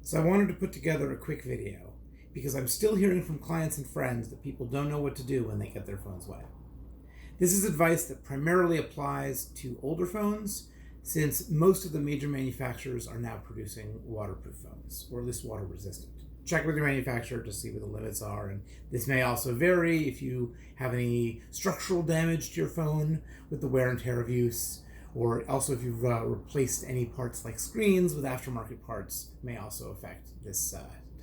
So I wanted to put together a quick video because I'm still hearing from clients and friends that people don't know what to do when they get their phones wet. This is advice that primarily applies to older phones, since most of the major manufacturers are now producing waterproof phones, or at least water resistant. Check with your manufacturer to see what the limits are, and this may also vary if you have any structural damage to your phone with the wear and tear of use, or also if you've replaced any parts like screens with aftermarket parts, may also affect this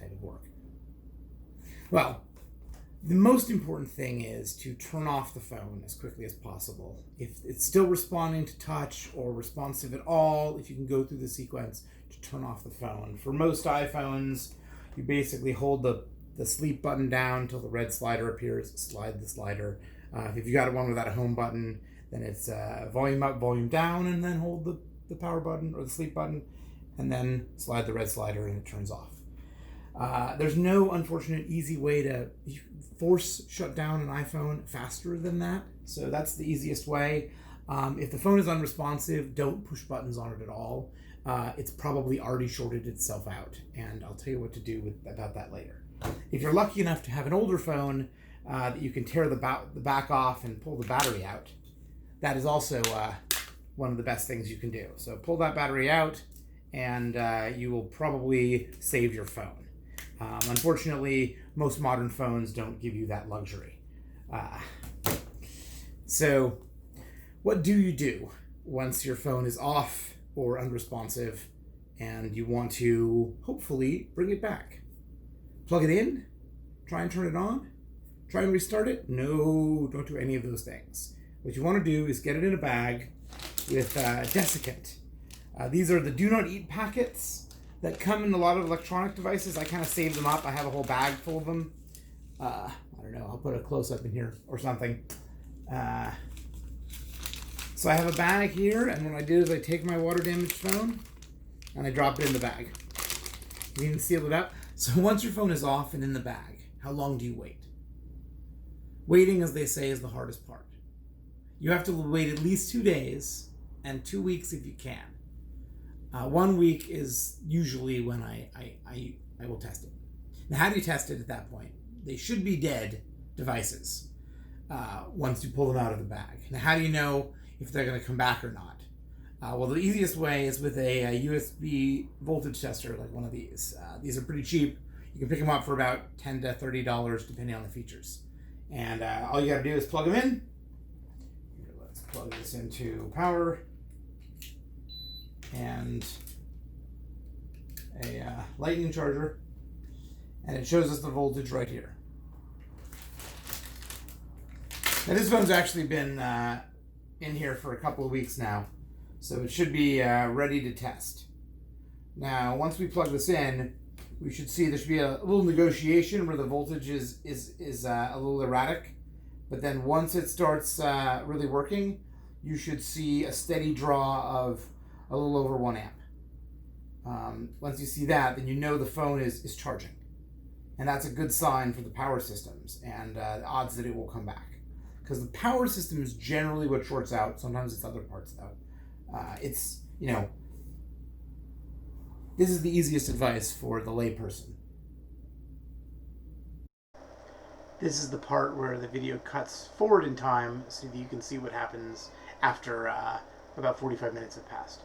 type of work. Well, the most important thing is to turn off the phone as quickly as possible. If it's still responding to touch or responsive at all, if you can go through the sequence to turn off the phone. For most iPhones, you basically hold the sleep button down until the red slider appears, slide the slider. If you got one without a home button, then it's volume up, volume down, and then hold the power button or the sleep button, and then slide the red slider and it turns off. There's no unfortunate easy way to force shut down an iPhone faster than that. So that's the easiest way. If the phone is unresponsive, don't push buttons on it at all. It's probably already shorted itself out, and I'll tell you what to do about that later. If you're lucky enough to have an older phone that you can tear the back off and pull the battery out, that is also one of the best things you can do. So pull that battery out, and you will probably save your phone. Unfortunately, most modern phones don't give you that luxury. So what do you do once your phone is off or unresponsive and you want to hopefully bring it back? Plug it in? Try and turn it on? Try and restart it? No, don't do any of those things. What you want to do is get it in a bag with desiccant. These are the do not eat packets that come in a lot of electronic devices. I kind of save them up. I have a whole bag full of them. I don't know, I'll put a close-up in here or something. So I have a bag here, and what I do is I take my water-damaged phone and I drop it in the bag. You can seal it up. So once your phone is off and in the bag, how long do you wait? Waiting, as they say, is the hardest part. You have to wait at least 2 days and 2 weeks if you can. 1 week is usually when I will test it. Now, how do you test it at that point? They should be dead devices once you pull them out of the bag. Now, how do you know if they're going to come back or not? Well, the easiest way is with a USB voltage tester like one of these. These are pretty cheap. You can pick them up for about $10 to $30 depending on the features. And all you got to do is plug them in. Here, let's plug this into power. And a lightning charger, and it shows us the voltage right here. Now this phone's actually been in here for a couple of weeks now, so it should be ready to test. Now once we plug this in, we should see there should be a little negotiation where the voltage is a little erratic, but then once it starts really working, you should see a steady draw of a little over 1 amp. Once you see that, then you know the phone is charging. And that's a good sign for the power systems and the odds that it will come back. Because the power system is generally what shorts out. Sometimes it's other parts though. This is the easiest advice for the layperson. This is the part where the video cuts forward in time so that you can see what happens after about 45 minutes have passed.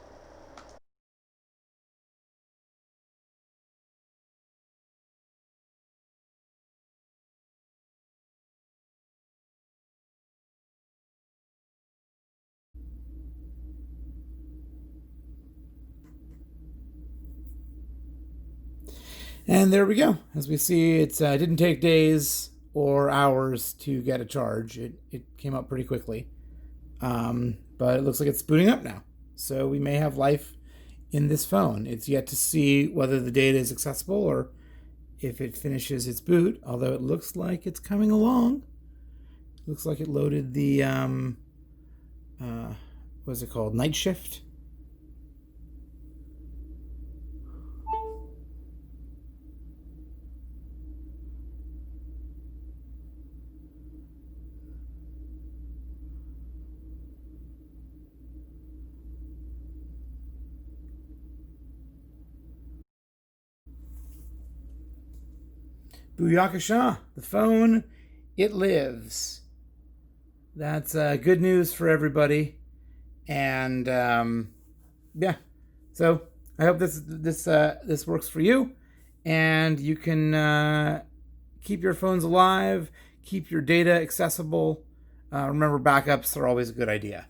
And there we go. As we see, it didn't take days or hours to get a charge. It came up pretty quickly. But it looks like it's booting up now. So we may have life in this phone. It's yet to see whether the data is accessible or if it finishes its boot, although it looks like it's coming along. Looks like it loaded the, what's it called? Night shift. Booyakasha, the phone, it lives. That's good news for everybody. And yeah, so I hope this works for you, and you can keep your phones alive, keep your data accessible. Remember, backups are always a good idea.